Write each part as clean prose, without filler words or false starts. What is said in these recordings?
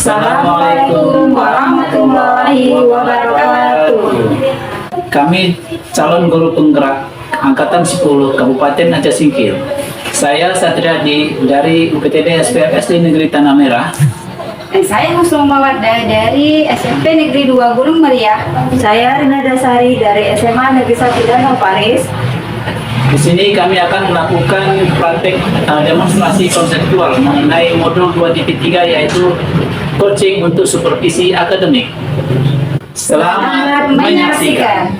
Assalamualaikum warahmatullahi wabarakatuh. Kami calon guru penggerak Angkatan 10 Kabupaten Aceh Singkil. Saya Satriadi dari UPTD SPFSD Negeri Tanah Merah. Dan saya Muslim Mawaddah dari SMP Negeri 2 Gunung Meriah. Saya Rina Dasari dari SMA Negeri 1 Danau Paris. Di sini kami akan melakukan praktek demonstrasi konseptual mengenai modul 2.3 yaitu coaching untuk supervisi akademik. Selamat menyaksikan.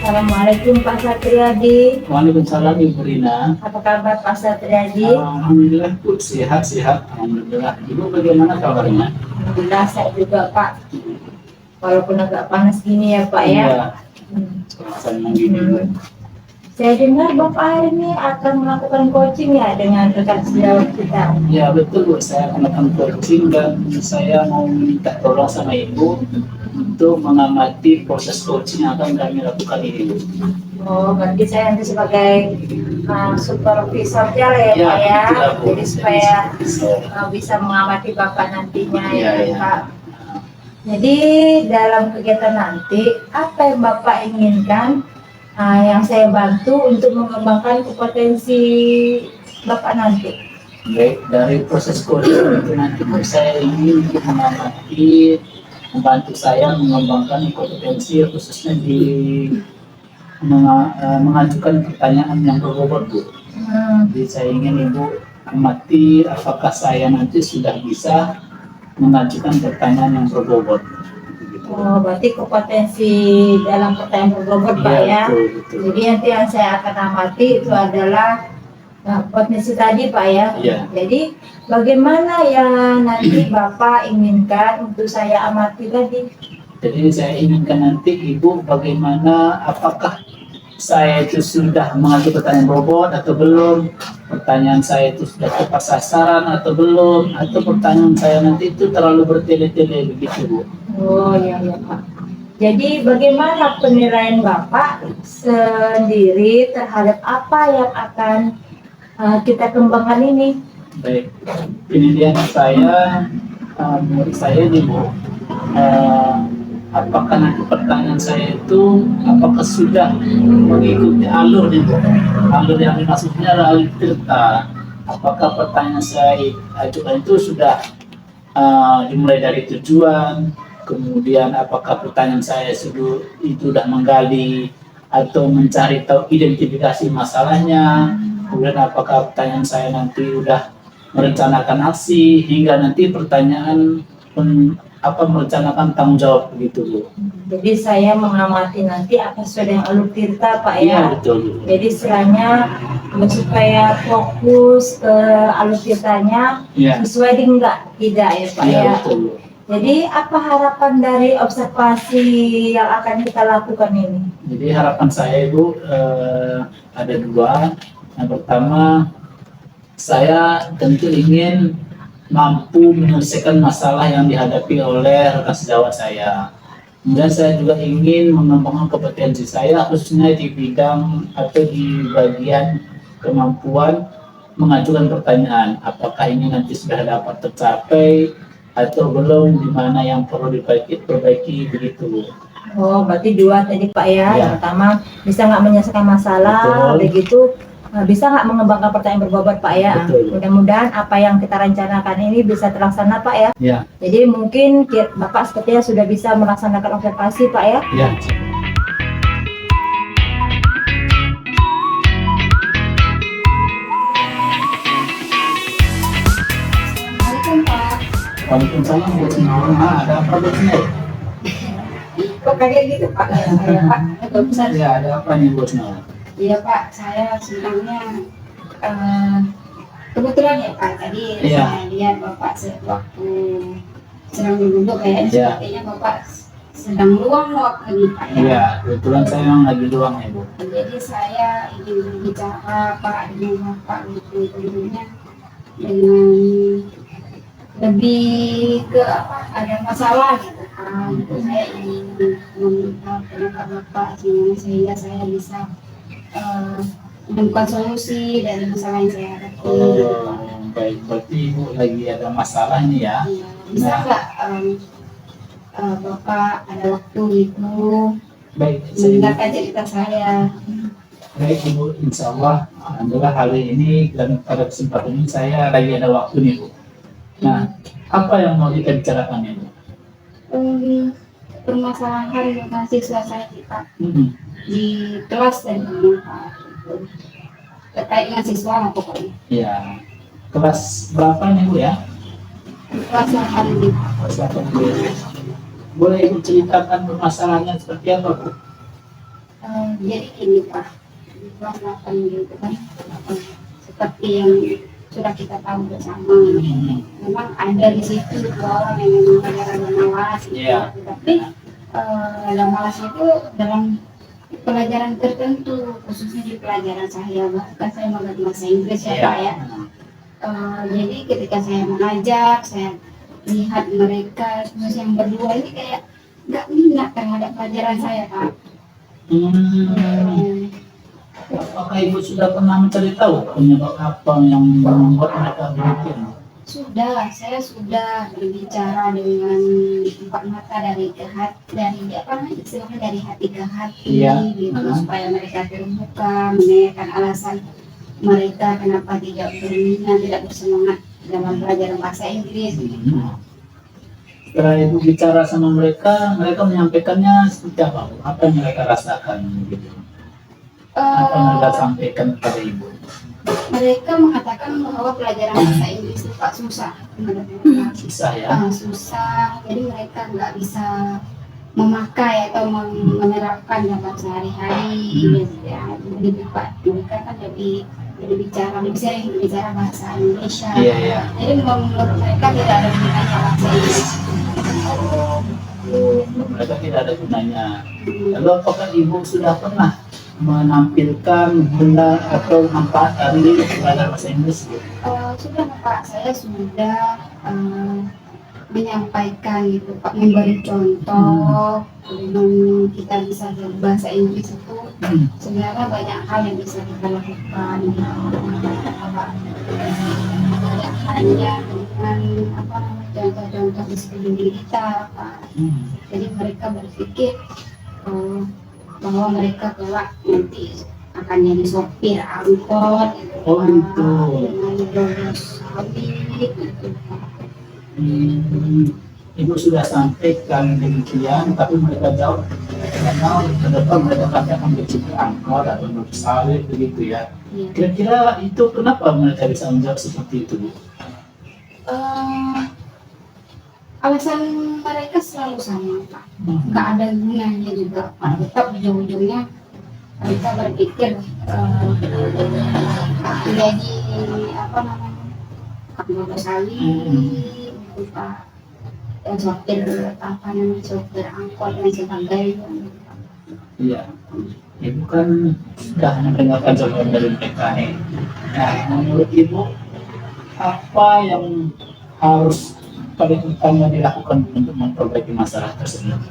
Assalamualaikum Pak Satriadi. Waalaikumsalam Ibu Rina. Apa kabar Pak Satriadi? Alhamdulillah Bu, sehat-sehat. Alhamdulillah. Ibu bagaimana kabarnya? Alhamdulillah saya juga Pak. Walaupun agak panas gini ya Pak ya. Iya. Saya gini Bu. Saya dengar Bapak hari ini akan melakukan coaching ya dengan rekan sejawat kita. Ya betul Bu, saya akan melakukan coaching dan saya mau minta tolong sama Ibu untuk mengamati proses coaching yang akan kami lakukan ini Bu. Oh, berarti saya nanti sebagai supervisornya lah ya Ya, Pak ya. betul, Bu. Jadi supaya Bisa. bisa mengamati Bapak nantinya Iya, ya iya. Pak. Jadi dalam kegiatan nanti apa yang Bapak inginkan yang saya bantu untuk mengembangkan kompetensi Bapak nanti? Baik, dari proses coaching itu nanti Bu, saya ingin mengamati, membantu saya mengembangkan kompetensi khususnya di mengajukan pertanyaan yang berbobot Bu. Jadi saya ingin Ibu amati apakah saya nanti sudah bisa mengajukan pertanyaan yang berbobot. Oh, berarti kompetensi dalam pertanyaan berbobot Pak ya. Betul, betul. Jadi nanti yang saya akan amati itu adalah kompetensi tadi Pak ya. Iya. Jadi bagaimana yang nanti Bapak inginkan untuk saya amati tadi? Jadi saya inginkan nanti Ibu bagaimana, apakah saya itu sudah mengajukan pertanyaan robot atau belum, pertanyaan saya itu sudah tepat sasaran atau belum, atau pertanyaan saya nanti itu terlalu bertele-tele begitu Bu. Oh iya ya Pak. Jadi bagaimana penilaian Bapak sendiri terhadap apa yang akan kita kembangkan ini? Baik, penilaian saya menurut saya nih Bu, apakah nanti pertanyaan saya itu apakah sudah mengikuti alur nih Bu, alur yang dimaksudnya adalah alur cerita. Apakah pertanyaan saya ajukan itu sudah dimulai dari tujuan, kemudian apakah pertanyaan saya itu sudah menggali atau mencari tahu identifikasi masalahnya, kemudian apakah pertanyaan saya nanti sudah merencanakan aksi hingga nanti pertanyaan merencanakan tanggung jawab begitu Bu. Jadi saya mengamati nanti apa sesuai dengan alur cerita Pak Iya ya. betul Bu. Jadi istilahnya supaya fokus ke alur ceritanya Iya. sesuai dengan tidak ya Pak Iya ya. betul Bu. Jadi apa harapan dari observasi yang akan kita lakukan ini? Jadi harapan saya Ibu ada dua. Yang pertama, saya tentu ingin mampu menyelesaikan masalah yang dihadapi oleh rekan sejawat saya. Kemudian saya juga ingin mengembangkan kompetensi saya khususnya di bidang atau di bagian kemampuan mengajukan pertanyaan. Apakah ini nanti sudah dapat tercapai atau belum, di mana yang perlu diperbaiki begitu. Oh, berarti dua tadi Pak ya. Ya. Yang pertama bisa nggak menyelesaikan masalah, Betul. begitu bisa nggak mengembangkan pertanyaan berbobot Pak ya. Betul. Mudah-mudahan apa yang kita rencanakan ini bisa terlaksana Pak ya. Ya, Jadi mungkin Bapak sepertinya sudah bisa melaksanakan observasi Pak ya. ya. Assalamualaikum Pak. Waalaikumsalam Bu. Ada apa Bu? Kok kayak gitu Pak? Ya Pak. Atau bisa? Ya, ada apa nih Bu? Iya Pak, saya sebenarnya Kebetulan ya Pak, tadi Iya. saya lihat Bapak waktu sedang duduk kayaknya Iya. sepertinya Bapak sedang luang waktu ini Pak ya. Iya, kebetulan saya memang lagi luang Ibu. Jadi saya ingin berbicara Pak dengan Bapak gitu tentunya dengan lebih ke apa, ada masalah gitu kan. Saya ingin meminta pendapat Bapak sehingga saya bisa eh, menemukan solusi dari masalah yang saya hadapi. Oh, baik. Berarti Ibu lagi ada masalah ini ya. Iya. Bisa nggak Bapak ada waktu itu Baik, mendengarkan cerita saya? baik Ibu, insya Allah, alhamdulillah hari ini dan pada kesempatan ini saya lagi ada waktu nih Bu. Nah, apa yang mau kita bicarakan Ibu? Permasalahan mahasiswa saya Pak Hmm. di kelas dan di Pak terkait dengan siswa lah pokoknya. Ya, kelas berapa nih Bu ya? Kelas 8 di Pak. Kelas 8 Bu. Boleh Ibu ceritakan permasalahannya seperti apa Bu? Jadi ini Pak, di kelas 8 gitu kan, seperti yang sudah kita tahu bersama. Memang ada di situ dua orang yang memang kadang-kadang malas, gitu. Iya. Tapi yang malas itu dalam pelajaran tertentu, khususnya di pelajaran saya, bahkan saya mengajar bahasa Inggris ya Pak ya. Jadi ketika saya mengajar, saya lihat mereka terus yang berdua ini kayak nggak minat terhadap pelajaran saya Pak. Apakah Ibu sudah pernah mencari tahu penyebab apa yang membuat mereka demikian? Sudah, saya sudah berbicara dengan empat mata dari ke hati, dari apa namanya istilahnya dari hati ke hati, Iya. gitu supaya mereka terbuka, menanyakan alasan mereka kenapa tidak berminat, tidak bersemangat dalam pelajaran bahasa Inggris. Setelah Ibu bicara sama mereka, mereka menyampaikannya seperti apa Bu? Apa yang mereka rasakan gitu? Apa yang mereka sampaikan kepada Ibu? Mereka mengatakan bahwa pelajaran bahasa Inggris itu Pak susah menurut mereka. Susah ya? Susah, jadi mereka nggak bisa memakai atau menerapkan dalam sehari-hari. Ya, begitu Pak. Mereka kan lebih lebih sering berbicara bahasa Indonesia. Iya, iya. Jadi menurut mereka tidak ada gunanya bahasa Inggris. Mereka tidak ada gunanya. Lalu apakah Ibu sudah pernah menampilkan guna atau manfaat dari pelajaran bahasa Inggris? Sudah Pak, saya sudah menyampaikan gitu Pak, memberi contoh dengan kita bisa berbahasa Inggris itu sebenarnya banyak hal yang bisa kita lakukan tidak hanya dengan apa namanya contoh-contoh di sekeliling kita Pak. Jadi mereka berpikir bahwa mereka kelak nanti akan jadi sopir angkot gitu, Oh, Pak. gitu. Dengan lulus sawit gitu Pak. Ibu sudah sampaikan demikian, tapi mereka jawab karena ke depan mereka akan bercita angkot atau bersawit begitu ya. Iya. Kira-kira itu kenapa mereka bisa menjawab seperti itu Bu? Alasan mereka selalu sama Pak, nggak ada gunanya juga Pak. Tetap ujung-ujungnya mereka berpikir menjadi apa namanya anggota sawit gitu Pak, dan sopir apa namanya sopir angkot dan sebagainya. Iya. Ibu kan sudah mendengarkan jawaban dari mereka nih. Nah, menurut Ibu apa yang harus paling utama dilakukan untuk memperbaiki masalah tersebut?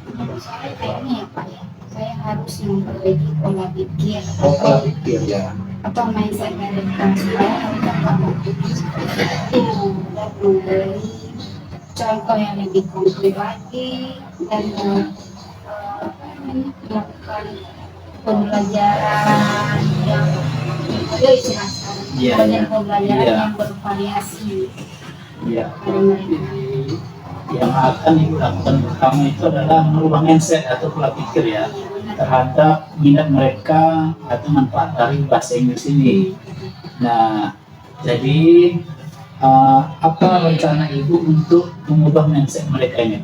Menurut saya kayaknya ya Pak ya, saya harus memperbaiki pola pikir Pola pikir ya. atau mindset mereka supaya mereka nggak berpikir seperti itu dan memberi contoh yang lebih konkret lagi dan melakukan pembelajaran yang ada istilah sekarang, Iya, iya. pembelajaran Iya. yang bervariasi Iya. pada mereka. Yang akan Ibu lakukan pertama itu adalah merubah mindset atau pola pikir ya terhadap minat mereka atau manfaat dari bahasa Inggris ini. Nah, jadi apa rencana Ibu untuk mengubah mindset mereka ini?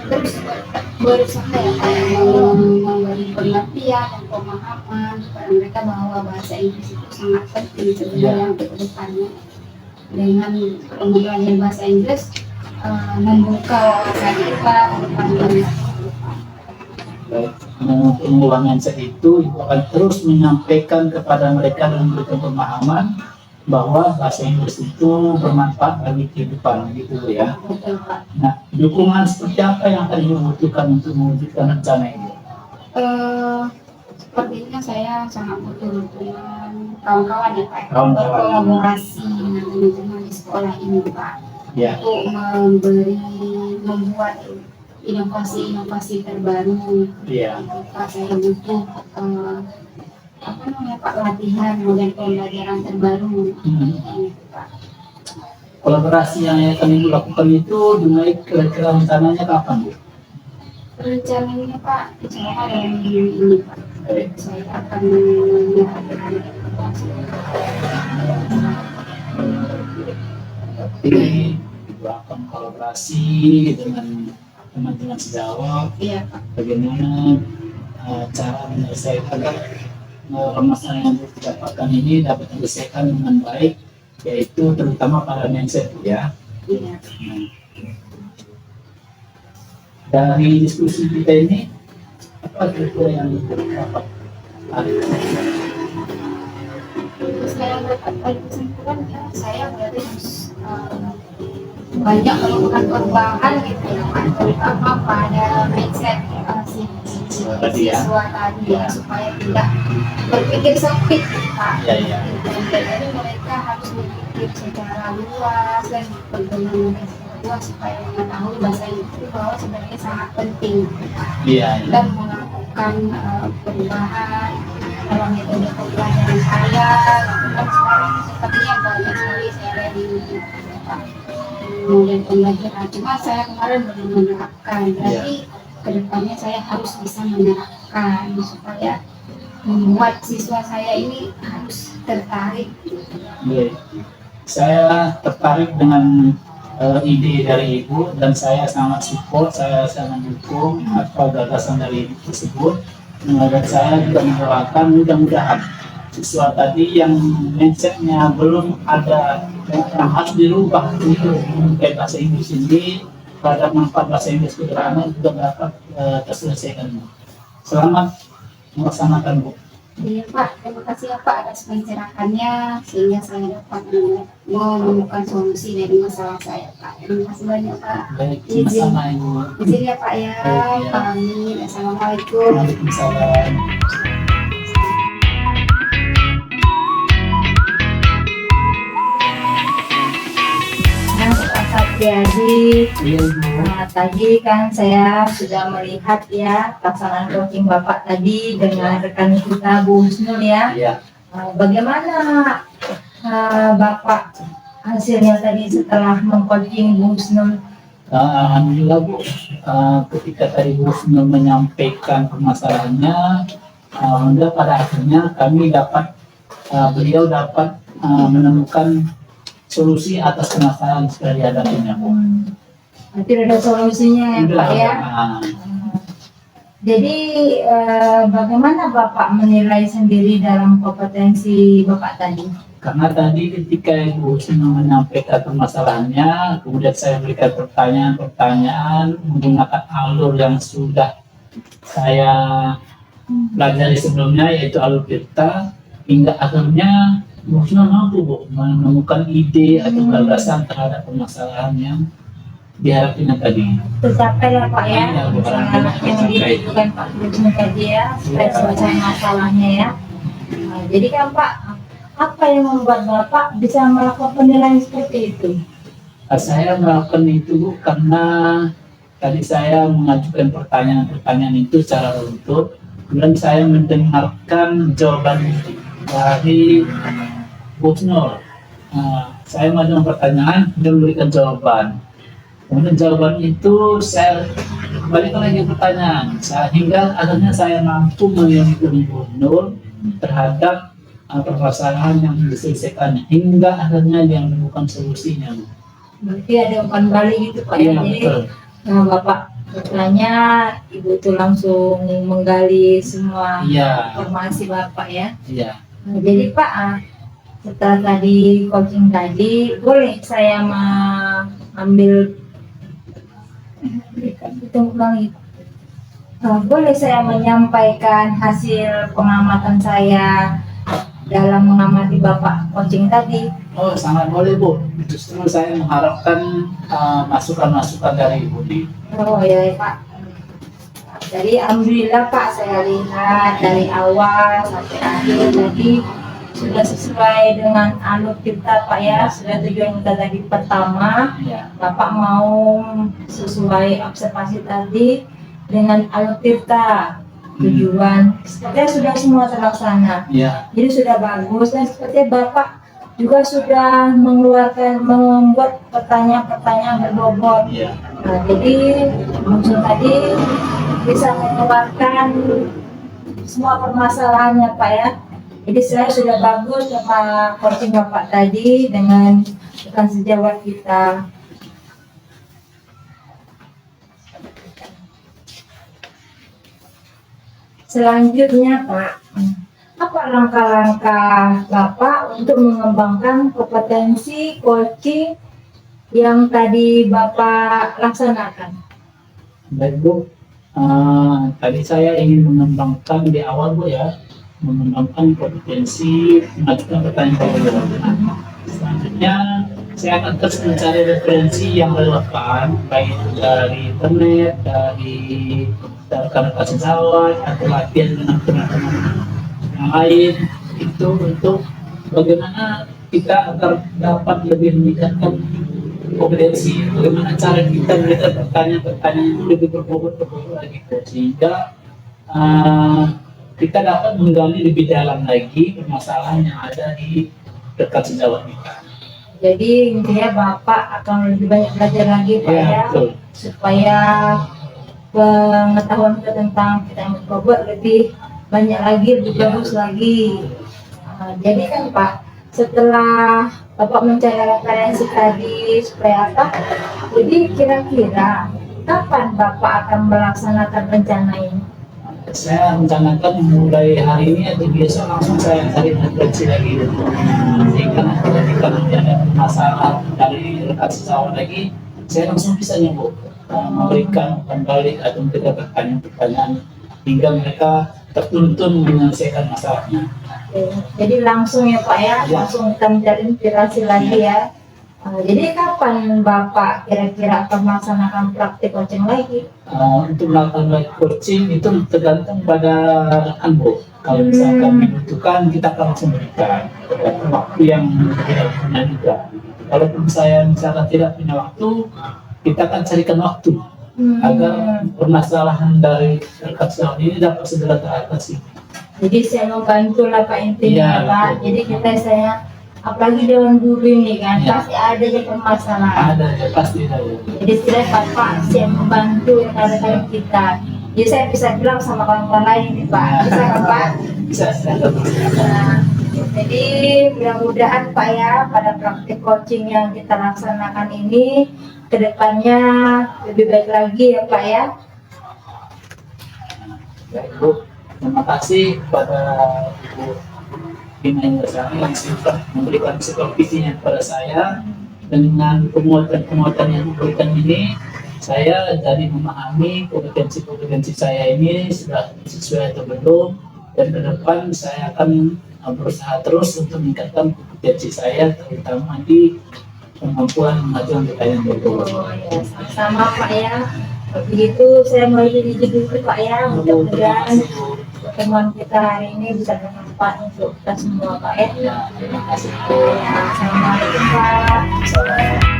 Terus berusaha ya kayak memberi pengertian pengertian dan pemahaman kepada mereka bahwa bahasa Inggris itu sangat penting sebenarnya untuk kedepannya. Dengan pembelajaran bahasa Inggris membuka wawasan kita untuk banyak. Baik, pengulangan saya itu Ibu akan terus menyampaikan kepada mereka dan memberikan pemahaman bahwa bahasa Inggris itu bermanfaat bagi kehidupan gitu ya. Betul, Pak. Nah, dukungan seperti apa yang akan dibutuhkan untuk mewujudkan rencana ini? Sepertinya saya sangat butuh dukungan kawan-kawan ya Pak, Kawan-kawan. berkolaborasi dengan teman-teman di sekolah ini Pak, Ya, untuk membuat inovasi-inovasi terbaru. iya. Pak, saya butuh Pak, latihan model pembelajaran terbaru. Pak. Kolaborasi yang akan Ibu lakukan itu dimulai kira-kira rencananya kapan, Bu? Rencananya Pak, insya Allah dalam minggu ini Pak, Baik. saya akan melakukan Jadi Ibu akan kolaborasi dengan teman-teman sejawat iya Pak. bagaimana cara menyelesaikan permasalahan yang didapatkan ini dapat diselesaikan dengan baik, yaitu terutama pada mindset ya. Iya. Nah, dari diskusi kita ini apa kira-kira yang dapat Saya dapat kesimpulan ya, saya berarti harus banyak melakukan perubahan gitu ya Pak, terutama pada mindset Tadi ya. siswa tadi ya, supaya tidak berpikir sempit Pak. ya. Jadi mereka harus berpikir secara luas dan berguna secara luas supaya mengetahui bahasa itu bahwa sebenarnya sangat penting Iya, dan melakukan perubahan dalam metode pembelajaran saya. Kan sekarang sepertinya banyak sekali saya lihat di YouTube Pak, model pembelajaran, cuma saya kemarin belum menerapkan. Jadi kedepannya saya harus bisa menerapkan supaya membuat siswa saya ini harus tertarik. Iya. Saya tertarik dengan ide dari Ibu dan saya sangat support, saya sangat dukung apa gagasan dari Ibu tersebut. Dan saya juga mendoakan mudah-mudahan siswa tadi yang mindsetnya belum ada yang harus dirubah untuk memakai bahasa Inggris ini terhadap manfaat bahasa Inggris ke depannya juga dapat terselesaikan. Selamat melaksanakan, Bu. Iya Pak, terima kasih ya Pak atas pencerahannya sehingga saya dapat menemukan solusi dari masalah saya Pak. Terima kasih banyak Pak. Baik, sama-sama Ibu. Izin ya Pak ya. Baik, ya. Amin. Assalamualaikum. Waalaikumsalam. Nah, Pak jadi Iya, Ibu. tadi kan saya sudah melihat ya pelaksanaan coaching Bapak tadi dengan rekan kita Bu Husnul ya. Iya. Bagaimana Bapak hasilnya tadi setelah mengcoaching Bu Husnul? Alhamdulillah, Bu. Ketika tadi Bu Husnul menyampaikan permasalahannya, alhamdulillah pada akhirnya kami dapat beliau dapat menemukan solusi atas permasalahan yang sudah dihadapinya, Bu. Nanti ada solusinya ya Udah, Pak ya. Jadi bagaimana Bapak menilai sendiri dalam kompetensi Bapak tadi? Karena tadi ketika Ibu Husnul menyampaikan permasalahannya, kemudian saya berikan pertanyaan-pertanyaan menggunakan alur yang sudah saya pelajari sebelumnya, yaitu alur Tirta, hingga akhirnya Bu Husnul mampu, Bu, menemukan ide atau gagasan terhadap permasalahan yang dihadapinya tadi. Tercapai lah Pak ya, Iya, Bu, dengan alhamdulillah yang tercapai. dibutuhkan Pak Husnul tadi ya, supaya Iya. selesai masalahnya ya. Jadi kan Pak, apa yang membuat Bapak bisa melakukan penilaian seperti itu? Saya melakukan itu, Bu, karena tadi saya mengajukan pertanyaan-pertanyaan itu secara runtut, kemudian saya mendengarkan jawaban dari Bu Husnul. Saya mengajukan pertanyaan dan memberikan jawaban. Kemudian jawaban itu saya kembalikan lagi pertanyaan, sehingga akhirnya saya mampu meyakinkan Bu Husnul terhadap permasalahan yang diselesaikan, hingga akhirnya dia menemukan solusinya. Berarti ada umpan balik gitu Pak ya. Iya, Jadi betul. Bapak Setelahnya Ibu tuh langsung menggali semua Iya, informasi Bapak ya. iya. Nah, jadi Pak, setelah tadi coaching tadi, boleh saya mengambil tunggu lagi. Boleh saya menyampaikan hasil pengamatan saya dalam mengamati Bapak coaching tadi? Oh, sangat boleh Bu. Justru saya mengharapkan masukan-masukan dari Ibu nih. Oh ya Pak. Jadi alhamdulillah Pak, saya lihat dari awal sampai akhir tadi sudah sesuai dengan alur kita Pak ya. Sudah tujuan kita tadi pertama, Iya, Bapak mau sesuai observasi tadi dengan alur kita tujuan. Sepertinya sudah semua terlaksana. iya, Jadi sudah bagus dan sepertinya Bapak juga sudah membuat pertanyaan-pertanyaan berbobot. iya. Nah, jadi maksud tadi bisa mengeluarkan semua permasalahannya Pak ya. Jadi saya sudah bagus sama coaching Bapak tadi dengan rekan sejawat kita. Selanjutnya Pak, apa langkah-langkah Bapak untuk mengembangkan kompetensi coaching yang tadi Bapak laksanakan? Baik Bu. Tadi saya ingin mengembangkan di awal Bu ya, mengembangkan kompetensi mengajukan pertanyaan. Selanjutnya saya akan terus mencari referensi yang relevan, baik itu dari internet, dari rekan-rekan sejawat, atau latihan dengan teman-teman yang lain, itu untuk bagaimana kita agar dapat lebih meningkatkan kompetensi, bagaimana cara kita melihat pertanyaan-pertanyaan itu lebih berbobot lagi, sehingga kita dapat menggali lebih dalam lagi permasalahan yang ada di rekan sejawat kita. Jadi intinya Bapak akan lebih banyak belajar lagi Pak Ya, ya, betul. supaya pengetahuan kita tentang pertanyaan berbobot lebih banyak lagi, lebih Ya. bagus lagi. Jadi kan Pak, setelah Bapak mencari referensi tadi supaya apa? Jadi kira-kira kapan Bapak akan melaksanakan rencana ini? Saya rencanakan mulai hari ini atau besok langsung saya cari referensi lagi, sehingga ketika nanti ada masalah dari rekan sejawat lagi, saya langsung bisa Bu memberikan kembali atau memberikan pertanyaan-pertanyaan hingga mereka tertuntun menyelesaikan masalahnya. Oke, jadi langsung ya Pak ya, Ya. langsung kita mencari inspirasi lagi ya. Jadi kapan Bapak kira-kira akan melaksanakan praktik coaching lagi? Untuk melakukan live coaching itu tergantung pada rekan Bu. Kalau misalkan dibutuhkan, kita akan langsung berikan waktu yang tidak punya juga. Kalaupun saya misalkan tidak punya waktu, kita akan carikan waktu agar permasalahan dari rekan sejawat ini dapat segera teratasi. Jadi saya mau bantu lah Pak intinya Iya, Pak. betul. Jadi kita saya apalagi dewan guru ini kan Iya. pasti ada aja permasalahan. Ada ya, pasti ada. Jadi saya Bapak saya membantu rekan-rekan kita. Jadi saya bisa bilang sama kawan-kawan lain nih Pak. Bisa kan Pak? Bisa. Nah, jadi mudah-mudahan Pak ya pada praktik coaching yang kita laksanakan ini kedepannya lebih baik lagi ya Pak ya. Baik Bu, terima kasih kepada Ibu Bina Indrasari yang sudah memberikan supervisinya kepada saya. Dengan penguatan-penguatan yang diberikan ini, saya jadi memahami kompetensi-kompetensi saya ini sudah sesuai atau belum, dan ke depan saya akan berusaha terus untuk meningkatkan kompetensi saya, terutama di kemampuan mengajukan pertanyaan berbobot. Oh ya, sama Pak ya. Begitu saya mau izin dulu Pak ya. Mudah-mudahan pertemuan kita hari ini bisa bermanfaat untuk kita semua Pak ya. Ya, terima kasih. Ya, assalamualaikum Pak.